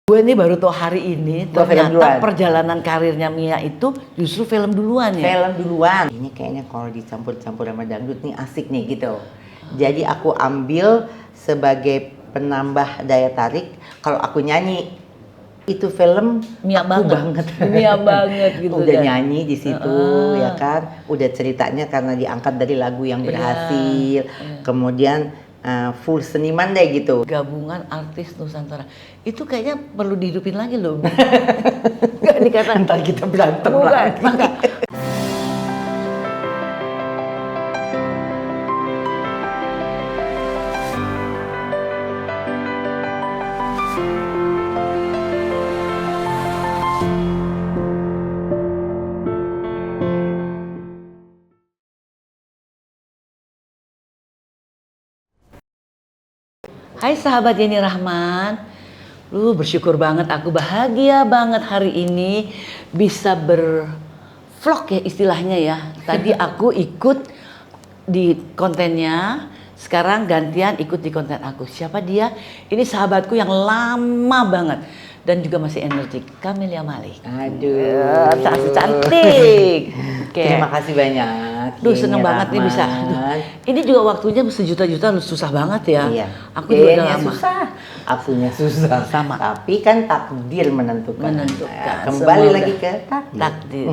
Gue nih baru tahu hari ini ternyata perjalanan karirnya Mia itu justru film duluan ya. Film duluan. Ini kayaknya kalau dicampur-campur sama dangdut nih asik nih gitu. Jadi aku ambil sebagai penambah daya tarik. Kalau aku nyanyi itu film Mia aku banget. Mia banget gitu. Udah nyanyi di situ ya kan. Udah ceritanya karena diangkat dari lagu yang berhasil. Kemudian full seniman deh gitu. Gabungan artis Nusantara itu kayaknya perlu dihidupin lagi loh. Nggak dikata ntar kita berantem lagi. Hai sahabat Yeni Rahman, bersyukur banget, aku bahagia banget hari ini bisa bervlog ya istilahnya ya. Tadi aku ikut di kontennya, sekarang gantian ikut di konten aku. Siapa dia? Ini sahabatku yang lama banget dan juga masih energik, Camelia Malik. Aduh, cantik. Terima kasih banyak. Seneng banget nih bisa. Ini juga waktunya sejuta-juta susah banget ya. Iya. Aku juga udah lama. Susah. Akunya susah. Sama. Tapi kan takdir menentukan. Kembali semoga lagi ke takdir.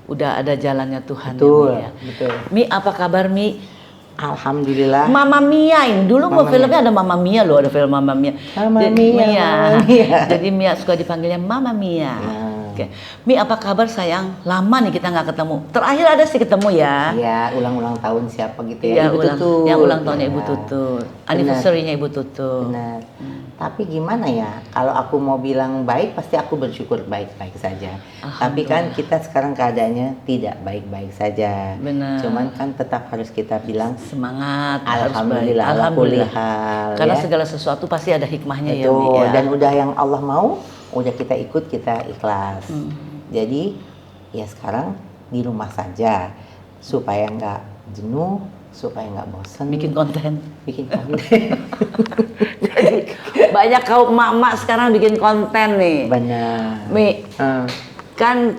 Udah ada jalannya Tuhan. Betul. Ya, betul. Mi, apa kabar Mi? Alhamdulillah. Mama Mia ini dulu filmnya ada Mama Mia loh, ada film Mama Mia. Mama Mia. Jadi Mia suka dipanggilnya Mama Mia. Oke. Mi, apa kabar sayang? Lama nih kita nggak ketemu. Terakhir ada sih ketemu ya. Iya, ulang-ulang tahun siapa gitu ya. Ibu Tutut. Yang ulang tahunnya Ibu Tutut. Anniversary-nya Ibu Tutut. Benar. Tapi gimana ya? Kalau aku mau bilang baik, pasti aku bersyukur baik-baik saja. Tapi kan kita sekarang keadaannya tidak baik-baik saja. Benar. Cuman kan tetap harus kita bilang semangat. Alhamdulillah. Alhamdulillah. Karena ya? segala sesuatu pasti ada hikmahnya. Betul. Ya. Dan udah yang Allah mau, udah kita ikut, kita ikhlas. Jadi ya sekarang di rumah saja supaya nggak jenuh, supaya nggak bosan. Bikin konten. Jadi banyak kaum emak-emak sekarang bikin konten nih. Benar. Mi, kan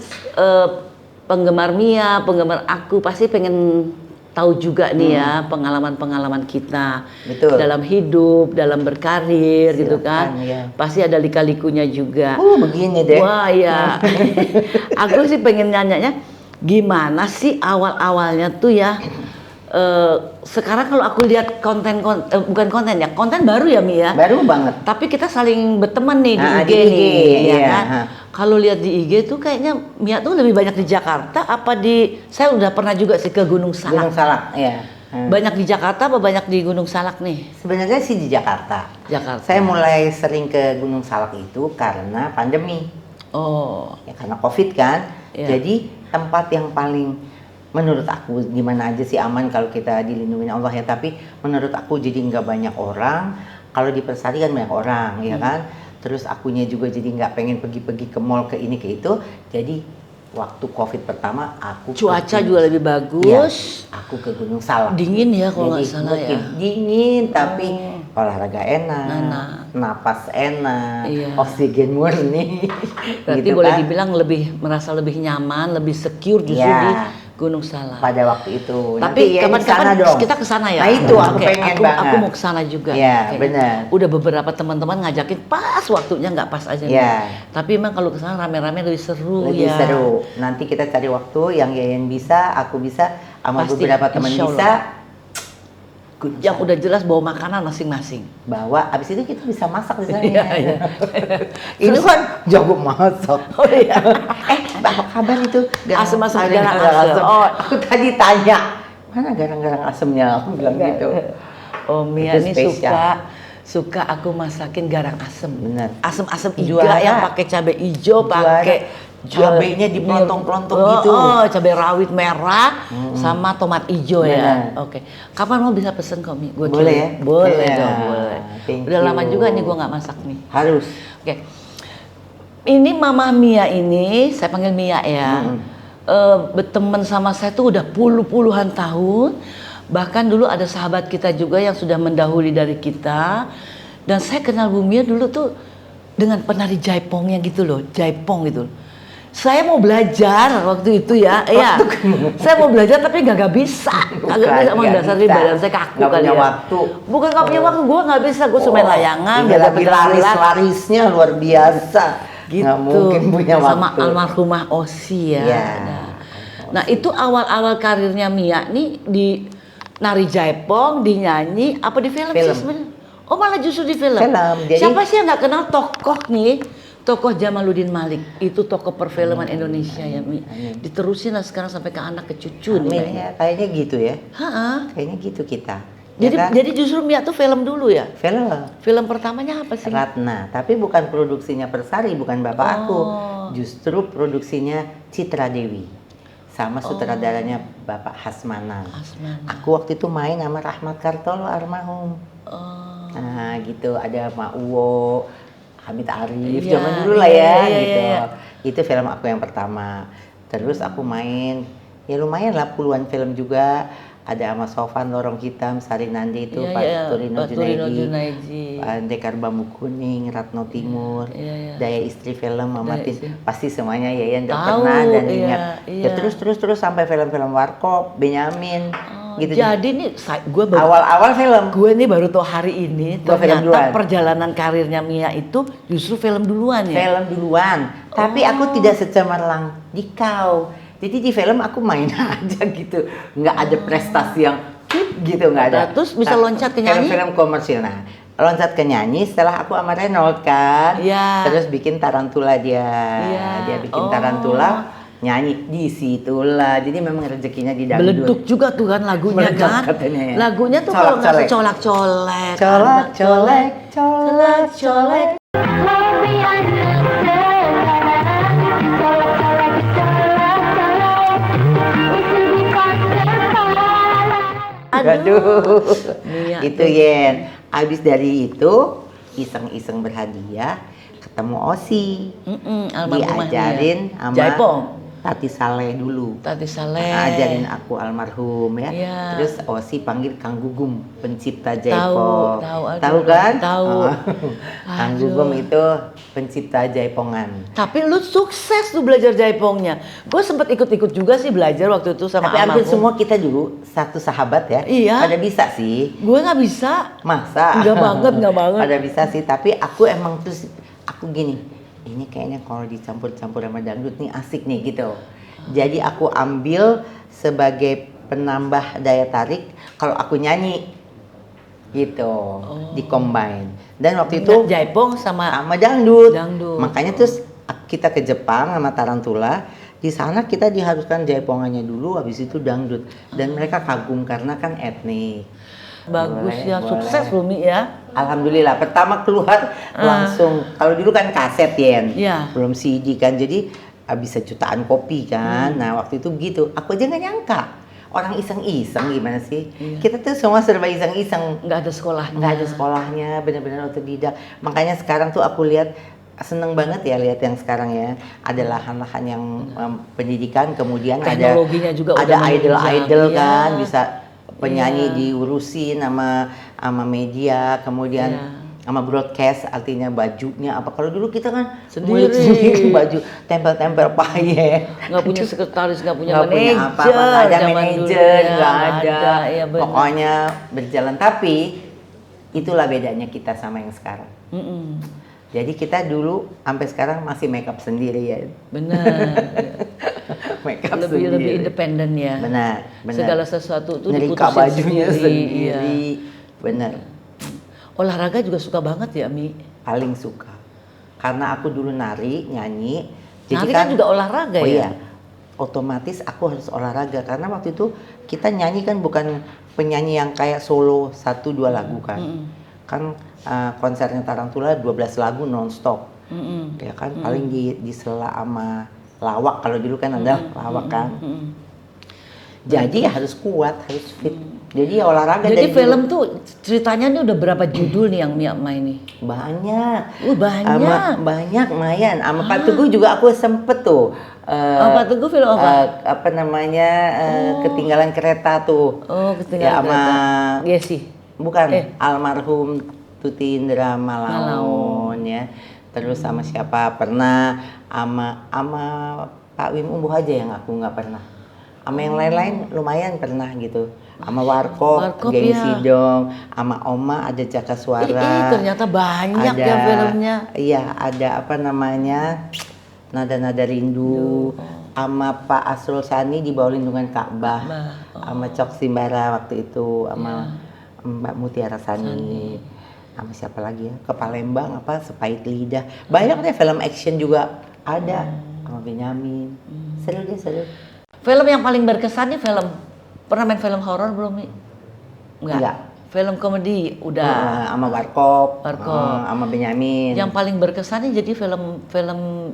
penggemar Mia, penggemar aku pasti pengen tahu juga nih ya pengalaman-pengalaman kita. Betul. Dalam hidup, dalam berkarir. Silakan, gitu kan. Ya. Pasti ada lika-likunya juga. Begini deh. Wah ya. Aku sih pengen nanyanya gimana sih awal-awalnya tuh ya. Sekarang kalau aku lihat bukan konten ya, konten baru ya Mi ya. Baru banget. Tapi kita saling berteman nih di IG nih, ya kan. Kalau lihat di IG tuh kayaknya Mia tuh lebih banyak di Jakarta apa saya udah pernah juga sih ke Gunung Salak. Gunung Salak, ya. Banyak di Jakarta apa banyak di Gunung Salak nih? Sebenarnya sih di Jakarta. Saya mulai sering ke Gunung Salak itu karena pandemi. Oh. Ya karena Covid kan. Yeah. Jadi tempat yang paling menurut aku gimana aja sih aman kalau kita dilindungi Allah ya, tapi menurut aku jadi nggak banyak orang. Kalau di Persari kan banyak orang ya kan, terus akunya juga jadi nggak pengen pergi-pergi ke mall ke ini ke itu. Jadi waktu Covid pertama aku cuaca juga lebih bagus. Ya, aku ke Gunung Salak. Dingin ya kalau nggak salah ya. Dingin tapi olahraga enak, napas enak, oksigen murni. Berarti gitu boleh kan? dibilang merasa lebih nyaman, lebih secure justru di Gunung Salak. Pada waktu itu. Tapi kapan-kapan kita kesana ya. Nah itu aku pengen banget. Aku mau kesana juga. Iya benar. Udah beberapa teman-teman ngajakin pas waktunya nggak pas aja. Iya. Tapi emang kalau kesana rame-rame lebih seru lebih seru. Nanti kita cari waktu yang Yayan bisa, aku bisa, sama beberapa teman bisa. Yang udah jelas bawa makanan masing-masing. Bawa, abis itu kita bisa masak di sana. Iya. Ini kan jago masak. Oh iya. Apa kabar itu? Asam-asam garang asam. Oh, aku tadi tanya, mana garang-garang asamnya? Aku bilang gitu. Oh, Mia ini suka aku masakin garang asam. Bener. Asam-asam iga yang pakai cabai hijau, pakai cabainya dipelontok-pelontok gitu. Oh, cabai rawit merah sama tomat hijau ya. Oke. Kapan mau bisa pesen kok Mi? Boleh ya? Boleh dong, boleh. Udah lama juga nih gua nggak masak nih. Harus. Oke. Ini Mama Mia ini, saya panggil Mia ya. Berteman sama saya tuh udah puluhan tahun. Bahkan dulu ada sahabat kita juga yang sudah mendahului dari kita. Dan saya kenal Bu Mia dulu tuh dengan penari jaipongnya gitu loh, jaipong gitu. Saya mau belajar waktu itu ya, iya. Saya mau belajar tapi nggak bisa. Kagak bisa, emang dasarnya badan saya kaku nggak kali punya ya. waktu. Bukan nggak punya waktu, gue nggak bisa, gue cuma layangan. Iya, belajar lagi pencaksilat. larisnya luar biasa. Gitu. Nggak mungkin punya Sama waktu. almarhumah Osi ya. Iya. Nah itu awal-awal karirnya Mia nih di nari jaipong, di nyanyi, apa di film, Film. sih sebenarnya? Oh malah justru di film. Film, jadi- Siapa sih yang nggak kenal tokoh nih? Tokoh Jamaluddin Malik itu tokoh perfilman Indonesia ya Mi. Diterusin lah sekarang sampai ke anak ke cucu nih. Amin kayaknya. ya, kayaknya gitu ya. Ha-ha. Kayaknya gitu kita. Jadi Ya kan? jadi justru Mia tuh film dulu ya. Film Film pertamanya apa sih? Ratna, tapi bukan produksinya Persari, bukan bapak aku. Oh. Justru produksinya Citra Dewi. Sama sutradaranya Bapak Hasmanan. Hasmanan. Aku waktu itu main sama Rahmat Kartolo almarhum. Oh. Nah gitu, ada Mak Uwo, Hamid Arif, Iya, zaman dulu lah ya iya, gitu. iya. Itu film aku yang pertama. Terus aku main, ya lumayan lah puluhan film juga. Ada sama Sofan Lorong Hitam, Sari Nandi itu, Iya, Pak iya, Turino Pak Turino Junaidi, Junaidi. Pak Dekar Bambu Kuning, Ratno Timur, Iya, iya. Daya Istri Film, Mama Daya Tin, Istri. pasti semuanya ya yang udah Tahu, pernah dan iya, ingat. iya. Ya terus sampai film-film Warkop, Benyamin, gitu. Jadi nih gue baru Awal-awal film. gue nih baru tahu hari ini Gua film ternyata duluan. perjalanan karirnya Mia itu justru film duluan ya. Film duluan, tapi aku tidak secemerlang di kau. Jadi di film aku main aja gitu, nggak ada prestasi yang gitu, nggak ada. Nah, terus bisa loncat ke nyanyi? Film-film komersil. Nah, loncat ke nyanyi setelah aku sama Renold kan. Iya. Terus bikin Tarantula dia. Iya. Dia bikin Oh. Tarantula, nyanyi di situlah. Jadi memang rezekinya di dangdut. Beleduk juga tuh kan lagunya Meledak kan. katanya ya. Lagunya tuh kalau nggak Colak-colek. colak-colek. Colak-colek, colak-colek. Aduh, Mia itu tuh. Yen. Abis dari itu iseng-iseng berhadiah ketemu Osi, Almarhumah diajarin Mia. sama Jaipong. Tati Saleh dulu. Tati Saleh. Ajarin aku almarhum ya. Iya. Terus Osi panggil Kang Gugum, pencipta Tahu, Jaipong. tahu, Tahu kan? tahu. Oh. Kang Aduh. Gugum itu pencipta Jaipongan. Tapi lu sukses tuh belajar jaipongnya. Gue sempet ikut-ikut juga sih belajar waktu itu sama Tapi hampir almarhum. semua kita dulu satu sahabat ya. Iya. Pada bisa sih. Gue nggak bisa. Masa? Nggak banget, nggak banget. Pada bisa sih, tapi aku emang terus aku gini, ini kayaknya kalau dicampur-campur sama dangdut nih asik nih gitu. Jadi aku ambil sebagai penambah daya tarik kalau aku nyanyi gitu, di-combine. Dan waktu itu Jaipong sama sama dangdut. Dangdut. Makanya terus kita ke Jepang sama Tarantula. Di sana kita diharuskan jaipongannya dulu, habis itu dangdut. Dan mereka kagum karena kan etnik. bagus Boleh, ya, boleh. sukses Rumi ya. Alhamdulillah, pertama keluar langsung. Kalau dulu kan kaset Yen, Iya. belum CD kan, jadi bisa jutaan kopi kan. Nah waktu itu begitu, aku aja nggak nyangka. Orang iseng-iseng gimana sih? Iya. Kita tuh semua serba iseng-iseng. Nggak ada sekolahnya. Nggak ada sekolahnya, benar-benar otodidak. Makanya sekarang tuh aku lihat seneng banget ya lihat yang sekarang ya, ada lahan-lahan yang pendidikan, kemudian Teknologinya juga ada udah idol-idol menunjang. kan, Iya. bisa penyanyi Iya. diurusin sama media, kemudian Iya. sama broadcast, artinya bajunya apa. Kalau dulu kita kan Sendiri. ngulik sendiri baju, tempel-tempel paye. Nggak punya sekretaris, nggak punya Nggak punya manajer. apa-apa, nggak ada zaman manajer, dulu ya, nggak ada. Iya, benar. Pokoknya berjalan. Tapi itulah bedanya kita sama yang sekarang. Mm-mm. Jadi kita dulu sampai sekarang masih make up sendiri ya. Benar. Make up lebih sendiri. lebih independen ya. Benar, benar. Segala sesuatu tuh Nerika diputusin bajunya sendiri. Iya. Benar. Olahraga juga suka banget ya Mi. Paling suka. Karena aku dulu nari, nyanyi. Nari kan juga olahraga oh ya. iya. Otomatis aku harus olahraga karena waktu itu kita nyanyi kan bukan penyanyi yang kayak solo 1-2 lagu kan. Kan konsernya Tarantula 12 lagu nonstop. Ya kan paling di sela sama lawak, kalau dulu kan ada lawak kan. Jadi harus kuat, harus fit. Jadi ya olahraga. Jadi dari film dulu. tuh ceritanya nih udah berapa judul nih yang Mia main nih? Banyak. Banyak. Banyak Mayan. Sama Pak Teguh juga aku sempet tuh. Apa tuh film apa? Apa namanya ketinggalan kereta tuh. Oh, Ya ketinggalan sama kereta. Gesi. bukan Eh. almarhum Tuti Indra Malaun ya. Terus sama siapa? Pernah sama Pak Wim Umbuh aja yang aku nggak pernah. Sama yang lain-lain lumayan pernah gitu. Sama Warkop, Warkop, Gengsi ya. Dong, sama Oma ada Jaka Suara. Ternyata banyak ada, ya filmnya. Iya, ada apa namanya? Nada-nada Rindu. Duh. Sama Pak Asrul Sani di bawah lindungan Ka'bah. Oh. Sama Cok Simbara waktu itu, sama Mbak Mutiara Sani. Sama siapa lagi ya? Ke Palembang apa? Sepait Lidah. Banyak deh film action juga ada. Sama Benyamin. Seru deh, seru. Film yang paling berkesan nih film. Pernah main film horor belum nih? Enggak. Film komedi udah. Sama Warkop. Warkop. Sama Benyamin. Yang paling berkesan nih jadi film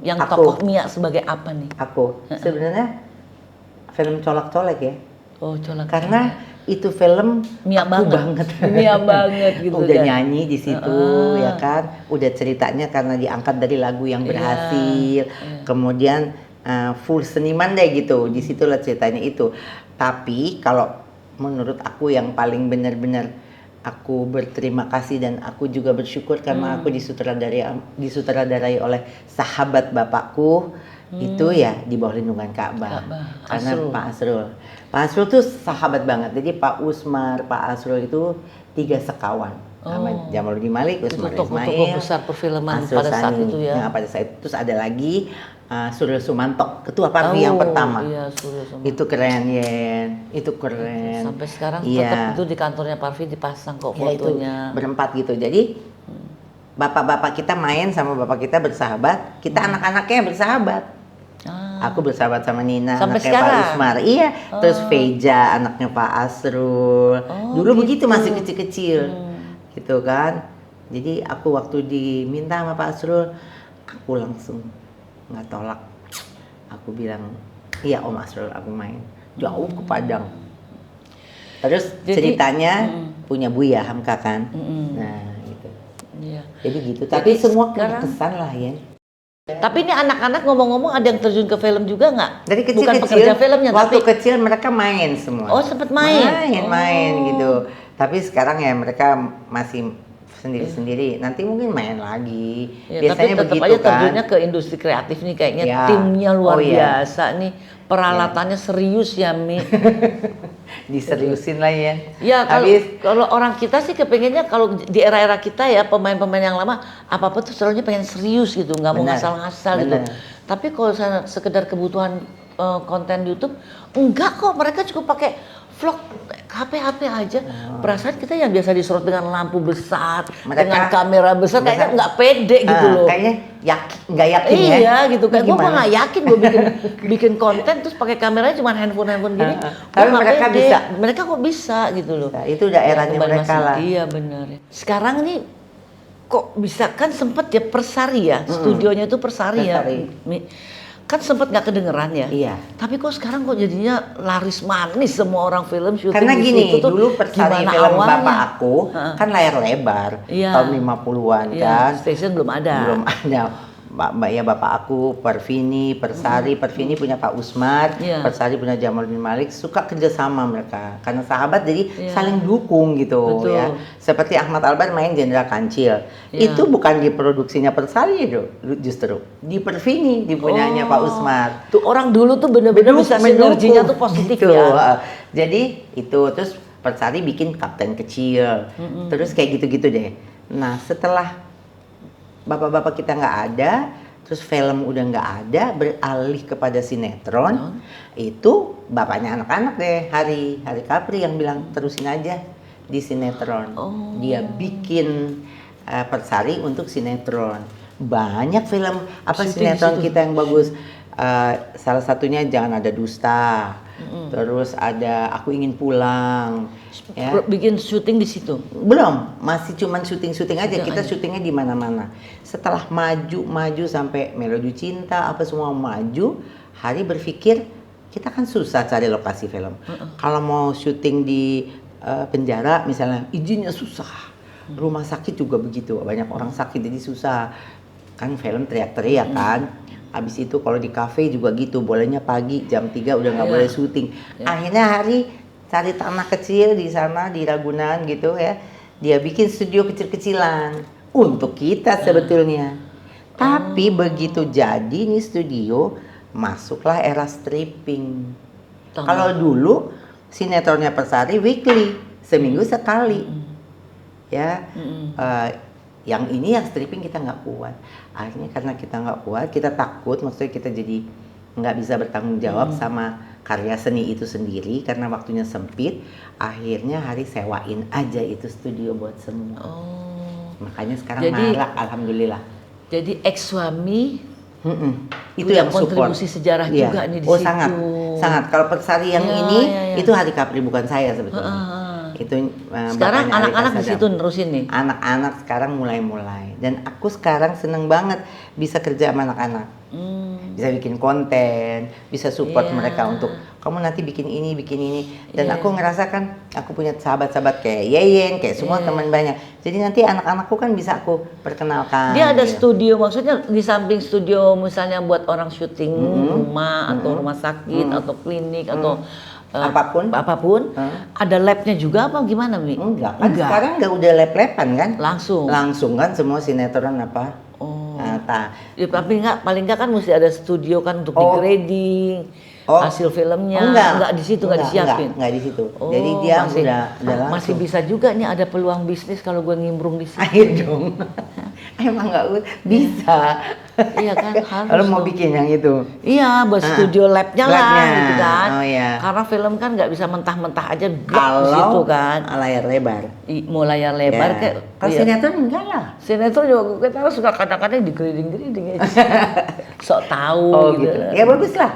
yang Aku. tokoh Mia sebagai apa nih? Aku sebenarnya film colak-colek ya. Oh, colak. Karena itu film Mia aku banget. Mia banget gitu udah kan. nyanyi di situ ya kan, udah ceritanya karena diangkat dari lagu yang berhasil, kemudian full seniman deh gitu, di situlah ceritanya itu. Tapi kalau menurut aku yang paling benar-benar aku berterima kasih dan aku juga bersyukur karena aku disutradarai oleh sahabat bapakku itu ya di bawah lindungan Ka'bah. Karena Asrul. Pak Asrul tuh sahabat banget. Jadi Pak Usmar, Pak Asrul itu 3 sekawan. Sama Jamaluddin Malik, Itu Usmar tokoh-tokoh Ismail, besar perfilman Asrul pada saat Sani. itu ya. Pada saat itu terus ada lagi Suryo Sumanto, ketua Parvi yang pertama. Iya, Suryo Sumanto. Itu keren Yen, itu keren. Sampai sekarang Iya. tetap itu di kantornya Parvi dipasang kok Ya, itu fotonya. berempat gitu. Jadi bapak-bapak kita main sama bapak kita bersahabat, kita anak-anaknya bersahabat. Aku bersahabat sama Nina, Sampai anaknya sekarang? Pak Usmar. Iya, terus Veja, anaknya Pak Asrul. Dulu begitu masih kecil-kecil, gitu kan. Jadi aku waktu diminta sama Pak Asrul, aku langsung nggak tolak. Aku bilang, iya Om Asrul, aku main. Jauh ke Padang. Terus ceritanya punya Buya Hamka kan. Nah, gitu. Iya. Jadi gitu. Tapi semua sekarang- kesan lah ya. Tapi ini anak-anak ngomong-ngomong ada yang terjun ke film juga nggak? Dari Bukan kecil-kecil, pekerja filmnya, waktu tapi kecil mereka main semua. Oh, sempet main? Main gitu. Tapi sekarang ya mereka masih sendiri-sendiri. Nanti mungkin main lagi. Ya, Biasanya tapi tetap begitu aja kan. terjunnya ke industri kreatif nih kayaknya Ya. timnya luar Oh, iya. biasa nih. Peralatannya serius ya, Mi. Diseriusin lah ya. Ya Habis kalau orang kita sih kepengennya kalau di era-era kita ya pemain-pemain yang lama apa-apa tuh selalunya pengen serius gitu, nggak mau Benar. ngasal-ngasal gitu. Benar. Tapi kalau sekedar kebutuhan konten YouTube, enggak kok, mereka cukup pakai vlog HP aja. Perasaan kita yang biasa disorot dengan lampu besar, Mereka dengan kamera besar, kayaknya nggak pede gitu loh. Kayaknya nggak yakin ya. Iya gitu kan, gue Gimana? mah nggak yakin gue bikin konten terus pakai kameranya cuma handphone gini. Gua Tapi nggak mereka pede. bisa. Mereka kok bisa gitu loh. Nah, itu udah eranya kembali mereka masih- lah. Iya benar. Sekarang nih kok bisa kan sempet ya Persari ya, studionya itu Persari ya. Persari. Kan sempet nggak kedengeran ya. Iya. Tapi kok sekarang kok jadinya laris manis semua orang film syuting Karena di gini, situ tuh dulu Persari gimana film awalnya? bapak aku kan layar lebar Iya. tahun 50-an Iya, kan. station belum ada. Belum ada. Mbak ya bapak aku Pervini, Persari, Pervini punya Pak Usmar, Iya. Persari punya Jamaluddin Malik, suka kerjasama mereka karena sahabat jadi Iya. saling dukung gitu. Betul. Ya. Seperti Ahmad Albar main Jenderal Kancil, Iya. itu bukan di produksinya Persari justru di Pervini di punyanya Pak Usmar. Tuh orang dulu tuh bener-bener bisa sinerginya tuh positif gitu. ya. Jadi itu terus Persari bikin Kapten Kecil, terus kayak gitu-gitu deh. Nah setelah bapak-bapak kita nggak ada, terus film udah nggak ada, beralih kepada sinetron, itu bapaknya anak-anak deh, Hari Kapri yang bilang terusin aja di sinetron. Dia bikin Persari untuk sinetron. Banyak film sinetron kita yang bagus. Salah satunya Jangan Ada Dusta, terus ada Aku Ingin Pulang. Ya. Bikin syuting di situ. Belum, masih cuman syuting aja. Kita syutingnya di mana-mana. Setelah maju sampai Melodi Cinta apa semua maju, Hari berpikir kita kan susah cari lokasi film. Kalau mau syuting di penjara misalnya izinnya susah. Rumah sakit juga begitu, banyak orang sakit jadi susah. Kan film teriak-teriak kan. Habis itu kalau di kafe juga gitu, bolehnya pagi jam 3 udah nggak boleh syuting. Akhirnya Hari cari tanah kecil di sana di Ragunan gitu ya. Dia bikin studio kecil-kecilan untuk kita sebetulnya. Tapi begitu jadi nih studio, masuklah era stripping. Kalau dulu sinetronnya Persari weekly, seminggu sekali. Ya, yang ini yang stripping kita nggak kuat. Akhirnya karena kita nggak kuat, kita takut, maksudnya kita jadi nggak bisa bertanggung jawab sama karya seni itu sendiri karena waktunya sempit. Akhirnya hari sewain aja itu studio buat semua. Makanya sekarang marak, alhamdulillah. Jadi ex suami itu yang support. kontribusi sejarah juga nih di situ. Sangat, sangat. Kalau Persari yang ini itu Hari Kapri, bukan saya sebetulnya. Itu sekarang bapaknya anak-anak Alika di situ nerusin nih. Anak-anak sekarang mulai, dan aku sekarang seneng banget bisa kerja sama anak-anak. Bisa bikin konten, bisa support mereka untuk kamu nanti bikin ini. Dan aku ngerasa kan aku punya sahabat-sahabat kayak Yeyen, kayak semua teman banyak. Jadi nanti anak-anakku kan bisa aku perkenalkan. Dia ada studio, maksudnya di samping studio misalnya buat orang syuting rumah atau rumah sakit atau klinik atau apapun ada labnya juga apa gimana, Mi? Enggak. Sekarang nggak udah lab-laban kan? Langsung kan semua sinetron apa? Ya, tapi paling nggak kan mesti ada studio kan untuk di-grading hasil filmnya. Enggak di situ, nggak disiapin. Enggak di situ. Jadi dia udah langsung. Masih bisa juga nih ada peluang bisnis kalau gue nimbrung di situ. Ayo dong. Emang nggak bisa. Iya kan, harus. Kalau mau bikin yang itu. Iya, buat studio labnya lah gitu kan. Oh iya. Karena film kan nggak bisa mentah-mentah aja kalau di situ kan. Layar lebar. Mau layar lebar kayak. Kalau sinetron enggak lah. Sinetron juga kita suka kadang-kadang digeriting-geriting aja. Sok tahu gitu. Ya bagus lah.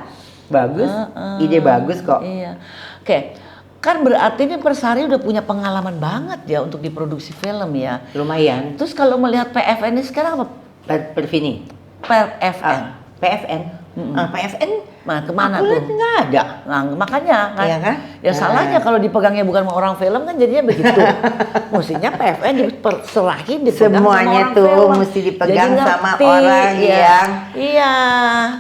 Bagus. Ide bagus kok. Iya. Oke. Kan berarti ini Persari udah punya pengalaman banget ya untuk diproduksi film ya. Lumayan. Terus kalau melihat PFN ini sekarang apa? Perfini. PFN. PFN. Nah, kemana aku tuh? Nggak ada. Nah, makanya kan. Iya kan? Ya salahnya kalau dipegangnya bukan sama orang film kan jadinya begitu. Mestinya PFN diperserahin dipegang semuanya sama orang tuh film. mesti dipegang Jadi sama ngerti, orang yang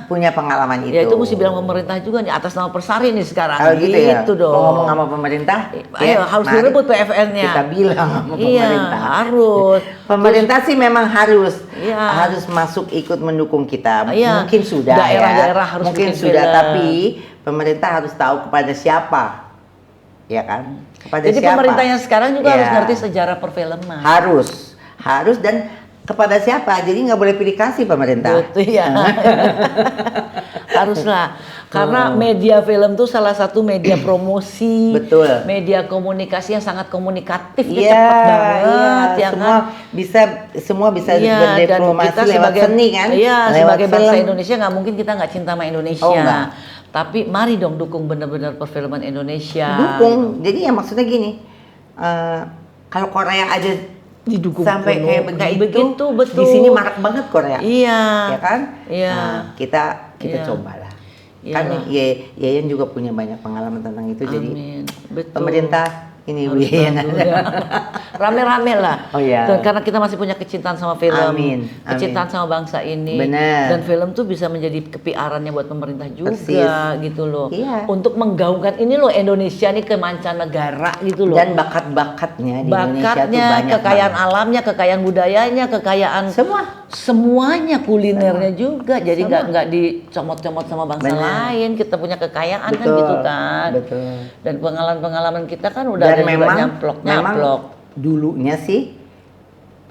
punya pengalaman itu. Ya itu mesti bilang pemerintah juga nih atas nama Persari nih sekarang. Kalau gitu ya. Dong. Ngomong sama pemerintah, ayo harus direbut PFN-nya. Kita bilang sama pemerintah. Harus. Pemerintah sih memang harus Iya. masuk ikut mendukung kita. Iya. Mungkin sudah Daerah-daerah harus mungkin bikin sudah, film. tapi pemerintah harus tahu kepada siapa, ya kan? Kepada Jadi siapa? pemerintah yang sekarang juga Ya. harus ngerti sejarah perfilman. Harus dan kepada siapa? Jadi nggak boleh pilih kasih pemerintah. Betul ya. Haruslah. Karena media film tuh salah satu media promosi, Betul. media komunikasi yang sangat komunikatif, cepat banget, ya semua kan? semua bisa Iya, dan berdiplomasi kita lewat sebagai seni kan? Iya, lewat sebagai bangsa film. Indonesia nggak mungkin kita nggak cinta sama Indonesia. Oh, enggak. Tapi mari dong dukung benar-benar perfilman Indonesia. Dukung. Jadi ya maksudnya gini, kalau Korea aja Didukung sampai penuh. kayak begitu, betul. di sini marak banget Korea. Iya. Ya kan? Iya. Nah, kita Iya. cobalah. Iyalah. Kan Yeyen juga punya banyak pengalaman tentang itu. Jadi Amin. Betul. pemerintah ini Harus Yeyen. bantu ya. Rame-rame lah. Oh iya. Dan karena kita masih punya kecintaan sama film, Amin. kecintaan sama bangsa ini. Benar. Dan film tuh bisa menjadi kepiarannya buat pemerintah juga. Persis. Gitu loh. Iya. Untuk menggaungkan ini loh Indonesia nih ke mancanegara gitu loh. Dan bakat-bakatnya di Indonesia tuh bakatnya, banyak kekayaan banget. alamnya, kekayaan budayanya, kekayaan semuanya, kulinernya juga. Jadi nggak dicomot-comot sama bangsa lain. Kita punya kekayaan kan gitu kan. Betul. Dan pengalaman-pengalaman kita kan udah Dan ada juga memang nyamplok. dulunya sih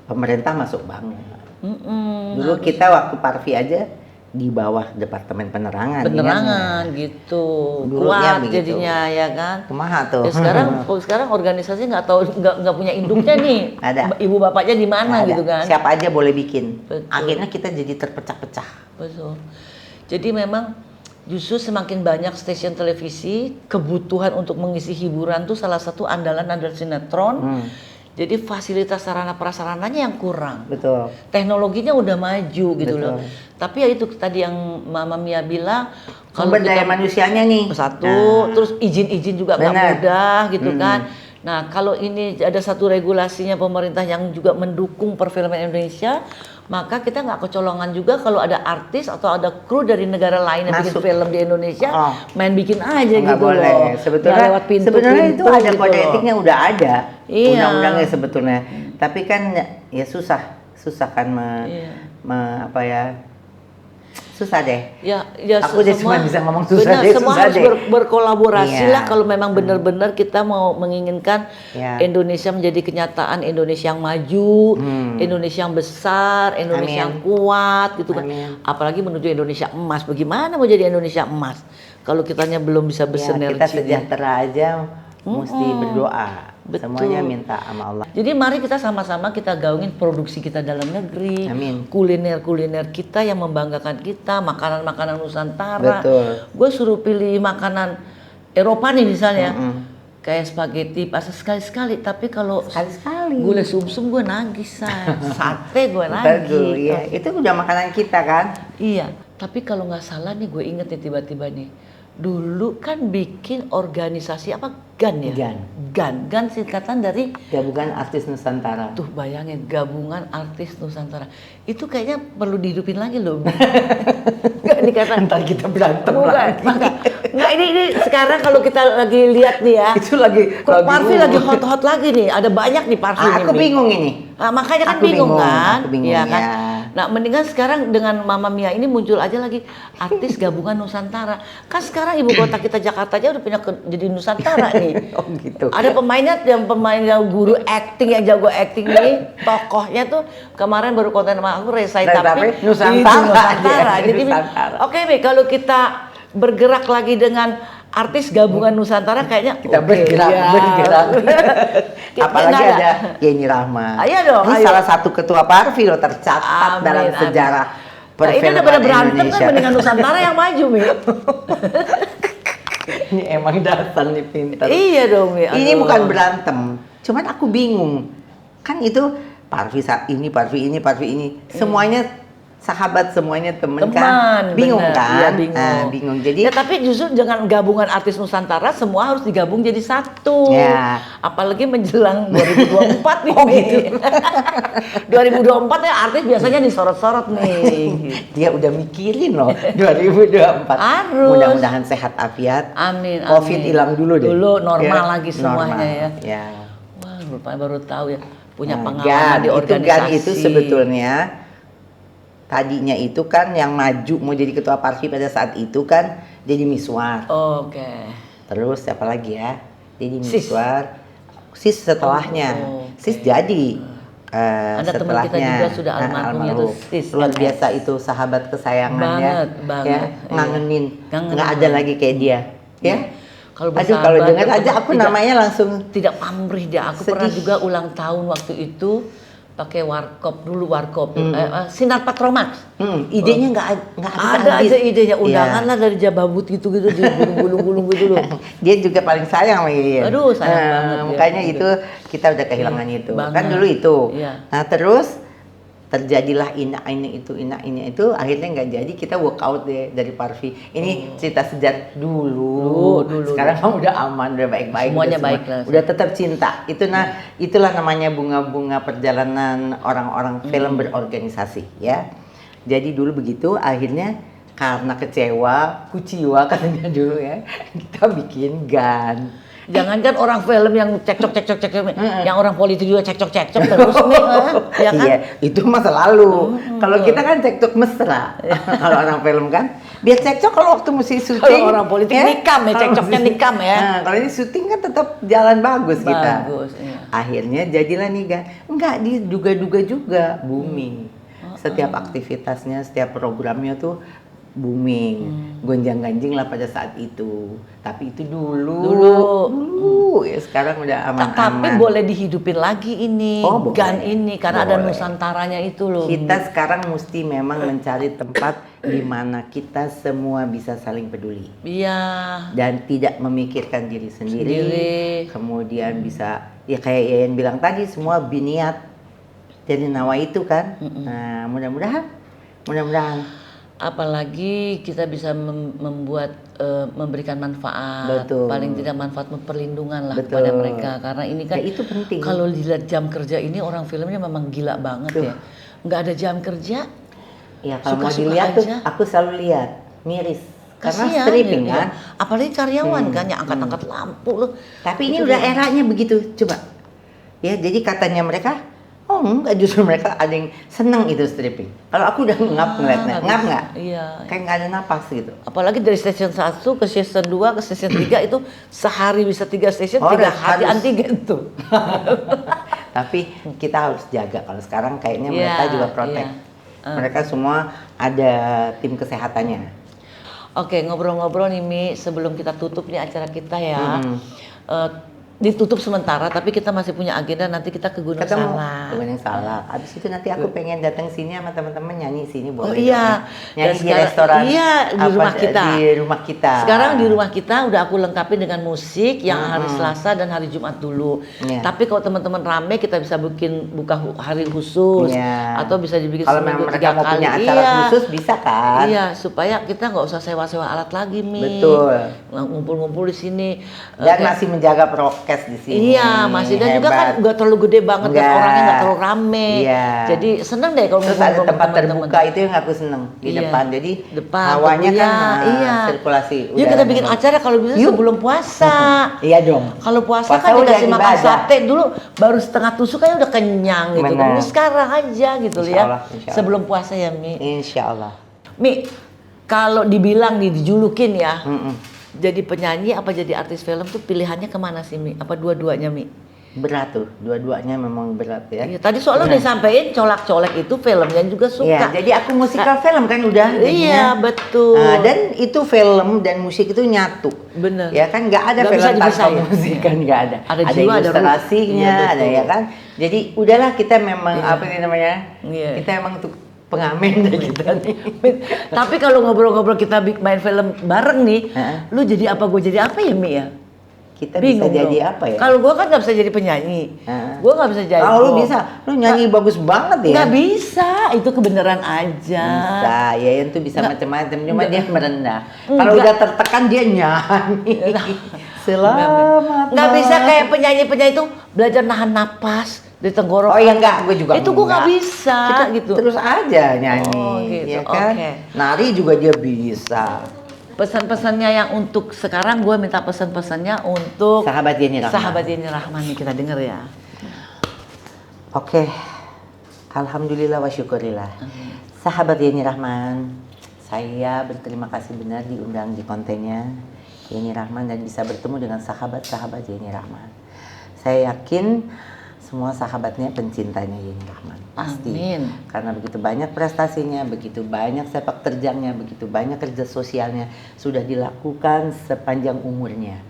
pemerintah masuk banget. Dulu kita waktu Parvi aja di bawah Departemen Penerangan. Penerangan gitu. Dulunya Kuat begitu. jadinya ya kan. Kumaha tuh. Ya sekarang organisasi nggak tahu nggak punya induknya nih. Ada. Ibu bapaknya di mana Ada. gitu kan. Siapa aja boleh bikin. Betul. Akhirnya kita jadi terpecah-pecah. Betul. Jadi memang justru semakin banyak stasiun televisi, kebutuhan untuk mengisi hiburan tuh salah satu andalan adalah sinetron. Jadi fasilitas sarana prasarananya yang kurang. Betul. Teknologinya udah maju gitu Betul. loh. Tapi ya itu tadi yang Mama Mia bilang, Sumber daya manusianya nih. satu, terus izin-izin juga nggak Benar. mudah gitu kan. Nah kalau ini ada satu regulasinya pemerintah yang juga mendukung perfilman Indonesia, maka kita nggak kecolongan juga kalau ada artis atau ada kru dari negara lain yang bikin Masuk. film di Indonesia, main bikin aja Nggak gitu boleh. loh. Sebetulnya, Nggak lewat pintu-pintu sebetulnya itu ada gitu kode loh. etiknya udah ada. Iya. Undang-undangnya sebetulnya. Tapi kan ya susah kan apa ya, susah deh. Ya, Aku udah cuma bisa ngomong susah benar, deh, semua susah harus deh. berkolaborasi Iya. lah kalau memang benar-benar kita mau menginginkan Iya. Indonesia menjadi kenyataan, Indonesia yang maju, Hmm. Indonesia yang besar, Indonesia yang Amin. kuat gitu kan. Amin. Apalagi menuju Indonesia emas. Bagaimana mau jadi Indonesia emas kalau kitanya belum bisa Ya, bersinergi? kita sejahtera aja mesti berdoa. Betul. Semuanya minta sama Allah. Jadi mari kita sama-sama kita gaungin produksi kita dalam negeri, Amin. kuliner-kuliner kita yang membanggakan kita, makanan-makanan Nusantara. Betul. Gue suruh pilih makanan Eropa nih misalnya, Mm-mm. kayak spaghetti, pasti sekali-sekali. Tapi kalau Sekali-sekali. gulai sumsum gue nagih, sate gue Bagus, nagih. iya. Itu udah makanan kita kan? Iya, tapi kalau nggak salah nih gue inget nih tiba-tiba nih. Dulu kan bikin organisasi apa GAN ya? GAN singkatan dari Gabungan Artis Nusantara. tuh bayangin Gabungan Artis Nusantara. Itu kayaknya perlu dihidupin lagi loh. Enggak ini kata Ntar kita berantem bukan, lagi. Enggak ini sekarang kalau kita lagi lihat nih ya. Itu lagi Kok Parvi lagi hot-hot lagi nih. Ada banyak nih Parvi nih. Aku bingung ini. Nah, makanya kan Aku bingung bingung, kan? aku bingung, Iya kan? ya. Nah, mendingan sekarang dengan Mama Mia ini muncul aja lagi artis gabungan Nusantara. Kan sekarang ibu kota kita Jakarta aja udah punya jadi Nusantara nih. Oh gitu. Ada pemainnya yang guru acting yang jago acting nih, tokohnya tuh kemarin baru konten sama aku Resai tapi Nusantara. Nusantara. Dia Jadi Nusantara. oke Mi, kalau kita bergerak lagi dengan artis gabungan Nusantara kayaknya Kita oke, bergerak, ya. bergerak. Nggak Apalagi ada Yeni Rahma. Ayo dong, Ini ayo. salah satu ketua Parvi loh, tercatat Amin, dalam amin. sejarah Nah, ini udah perfilman pada berantem kan Indonesia. mendingan Nusantara yang maju Mi. Ini emang dasar nih pintar. Iya dong Mi. Ini Aduh. bukan berantem, cuman aku bingung. Kan itu Parvi saat ini, Parvi ini, semuanya sahabat, semuanya temen kan. Bingung bener. kan? Iya, bingung. Nah, bingung. Jadi Ya tapi justru dengan gabungan artis Nusantara semua harus digabung jadi satu. Ya. Apalagi menjelang 2024 nih. Oh, Mi. gitu. 2024 ya artis biasanya disorot-sorot nih. dia udah mikirin loh 2024. Harus. Mudah-mudahan sehat afiat. Amin. Covid amin. hilang dulu deh. Dulu normal Ya, lagi semuanya normal. ya. Wah, rupanya baru tahu ya punya Nah, pengalaman di GAN, organisasi. itu GAN itu sebetulnya tadinya itu kan yang maju mau jadi ketua Parvi pada saat itu kan jadi Miswar. Oke. Terus siapa lagi ya? Jadi Sis. Miswar. Sis setelahnya. Oh, oke. Sis jadi Ada teman kita setelahnya. juga sudah almarhumnya tuh Sis, Luar MS. biasa itu sahabat kesayangannya. Banget, Ya, iya. ngangenin. Ngangenin Nggak ada banget. lagi kayak dia. Ya. Kalau Aduh bersahabat, kalau dengar aja aku tidak- namanya langsung tidak pamrih dia. Aku Sedih. pernah juga ulang tahun waktu itu pakai warkop dulu Sinar Patromax. idenya nggak Ada habis-habis. aja idenya undangan Iya. lah dari Jababut gitu-gitu digulung-gulung gitu loh. Dia juga paling sayang sama Yeye. Aduh, sayang banget dia. Makanya itu kita udah kehilangan itu. banget. Kan dulu itu. Iya. Nah terus terjadilah ini itu akhirnya nggak jadi, kita walk out deh dari Parvi. Ini cerita sejarah dulu. Dulu. Sekarang kan udah aman, udah baik-baik. Semuanya udah baik lah. Udah tetap cinta. Itulah namanya bunga-bunga perjalanan orang-orang film berorganisasi ya. Jadi dulu begitu, akhirnya karena kuciwa katanya dulu ya, kita bikin GAN. Jangankan orang film yang cekcok, yang orang politik juga cekcok terus nih, ya kan? Iya, itu masa lalu. Kalau kita kan cekcok mesra. Kalau orang film kan, biar cekcok kalau waktu mesti syuting. Kalau orang politik nikam ya, cekcoknya nikam ya. Nah, kalau ini syuting kan tetap jalan bagus kita. Bagus, iya. Akhirnya jadilah nih kan, enggak diduga-duga juga booming. Setiap aktivitasnya, setiap programnya tuh booming, gonjang-ganjing lah pada saat itu. Tapi itu dulu. Ya sekarang udah aman-aman. Tapi boleh dihidupin lagi ini, Oh, boleh. GAN ini karena ada Boleh. Nusantaranya itu loh. Kita sekarang mesti memang mencari tempat di mana kita semua bisa saling peduli Iya. dan tidak memikirkan diri sendiri. Kemudian bisa ya kayak Yayan bilang tadi, semua biniat dari nawa itu kan. Nah, mudah-mudahan Apalagi kita bisa memberikan manfaat, Betul. paling tidak manfaat perlindungan lah Betul. kepada mereka. Karena ini kan Ya, itu penting. kalau dilihat jam kerja ini orang filmnya memang gila banget Tuh. ya. Nggak ada jam kerja. ya kalau mau Suka-suka dilihat tuh aja. aku selalu lihat miris karena Kasihan stripping ya. kan. Apalagi karyawan kan yang angkat-angkat lampu loh. Tapi ini Itu udah dia. eranya begitu, coba. Ya, jadi katanya mereka, oh Oh enggak, justru mereka ada yang seneng itu stripping. Kalau aku udah ngap ngeliatnya, ngap nggak? Iya. Kayak nggak ada napas gitu. Apalagi dari station 1 ke station 2 ke station 3 itu sehari bisa 3 station, Oh, 3 harus. hari antigen tuh. Tapi kita harus jaga. Kalau sekarang kayaknya Iya, mereka juga protek. iya. Mereka semua ada tim kesehatannya. Oke, ngobrol-ngobrol nih Mi, sebelum kita tutup nih acara kita ya. Mm-mm. Eh, ditutup sementara, tapi kita masih punya agenda, nanti kita ke Gunung Ketemu Salak. Gunung Salak. Abis itu nanti aku pengen datang sini sama teman-teman nyanyi sini Oh boleh. iya. dong, ya? Nyanyi Dan di sekarang- restoran. iya, di rumah kita. Di rumah kita. Sekarang di rumah kita udah aku lengkapi dengan musik yang hari Selasa dan hari Jumat dulu. Iya. Tapi kalau teman-teman rame kita bisa buka hari khusus Iya. atau bisa dibikin Kalau seminggu memang 3 mereka mau kali. punya acara Iya. khusus bisa kan? Iya, supaya kita nggak usah sewa-sewa alat lagi, Mi. Betul. Ngumpul-ngumpul di sini. Dan Kayak- masih menjaga prokes di sini. Iya, masih dan juga kan Hebat. nggak terlalu gede banget dan Nggak. orangnya nggak terlalu rame. Iya. Jadi seneng deh kalau Terus ngumpul ada sama tempat teman-teman. terbuka itu yang aku seneng di Iya. depan. Jadi Depan, hawanya kan iya. sirkulasi. Yuk kita udaranya bikin bagus. acara kalau bisa Yuk. sebelum puasa. Iya dong. Kalau puasa, Puasa kan udah dikasih makan ibadah. sate dulu baru setengah tusuk aja udah kenyang gitu. Benar. Ini sekarang aja gitu Insya ya. Allah, insya Allah. Sebelum puasa ya, Mi. Insya Allah. Mi, kalau dibilang nih dijulukin ya, Mm-mm. jadi penyanyi apa jadi artis film tuh pilihannya kemana sih, Mi? Apa dua-duanya, Mi? Berat tuh, dua-duanya memang berat ya. Iya, tadi soalnya udah disampaikan colak-colek itu filmnya juga suka. Iya, jadi aku musikal film kan udah. Iya, jadinya. betul. Dan itu film dan musik itu nyatu. Bener. Ya kan nggak ada Nggak film bisa tanpa dipisahin. musik kan nggak ada. Ada jiwa, ada ruh. ilustrasinya, Iya, ada betul. ya kan. Jadi udahlah kita memang Iya. apa ini namanya? Iya. Kita emang tuh pengamen deh kita nih. Tapi kalau ngobrol-ngobrol kita main film bareng nih, Heeh. lu jadi apa, gue jadi apa ya, Mi ya? Kita Bingung bisa jadi dong. apa ya? Kalau gue kan nggak bisa jadi penyanyi, Heeh. gue nggak bisa jadi. Kalau lu bisa, lu nyanyi bagus banget ya. Nggak bisa, itu kebenaran aja. Bisa, ya itu bisa Nggak. macam-macam, cuma Nggak. dia merendah. Nggak. Kalau udah tertekan dia nyanyi. Selamat. Nggak bisa kayak penyanyi-penyanyi itu belajar nahan napas di tenggorokan. Oh iya enggak, gue juga Itu gue nggak enggak. bisa Kita gitu. terus aja nyanyi, Oh, gitu, ya kan? oke. Nari juga dia bisa. Pesan-pesannya yang untuk sekarang gue minta pesan-pesannya untuk Sahabat Yeni Rahman. Sahabat Yeni Rahman nih, kita denger ya. Oke, alhamdulillah wa syukurillah. Sahabat Yeni Rahman, saya berterima kasih benar diundang di kontennya Yeni Rahman dan bisa bertemu dengan sahabat-sahabat Yeni Rahman. Saya yakin semua sahabatnya pencintanya Yeni Rahman, pasti. Amin. Karena begitu banyak prestasinya, begitu banyak sepak terjangnya, begitu banyak kerja sosialnya sudah dilakukan sepanjang umurnya.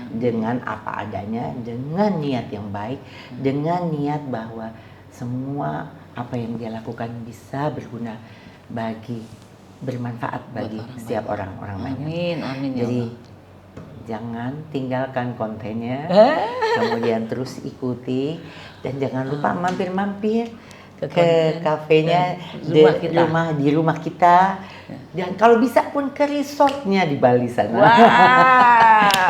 Dengan apa adanya, dengan niat yang baik, dengan niat bahwa semua apa yang dia lakukan bisa berguna bermanfaat bagi setiap orang banyak. Amin, amin ya Jadi Allah. jangan tinggalkan kontennya, kemudian terus ikuti dan jangan lupa mampir-mampir ke kafenya di rumah kita dan kalau bisa pun ke resortnya di Bali sana. Wah,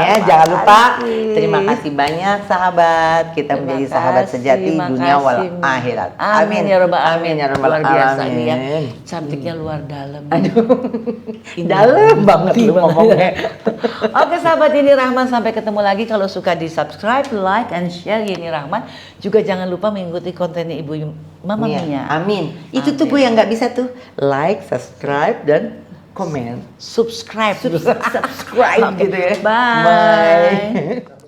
Ya, jangan lupa. makasih. Terima kasih banyak sahabat. Kita Terima menjadi sahabat kasih, sejati dunia wal makasih. akhirat. Amin ya rabbal alamin. Amin ya rabbal Luar biasa alamin. nih ya. Cantiknya luar dalam. Aduh. Dalam banget lu ngomongnya. Oke sahabat Yeni Rahman, sampai ketemu lagi. Kalau suka di subscribe, like, and share Yeni Rahman. Juga jangan lupa mengikuti kontennya Ibu Mama Iya, Mia. amin. Itu tuh gue yang nggak bisa tuh. Like, subscribe, dan komen. Subscribe. Subscribe gitu ya. Bye. Bye.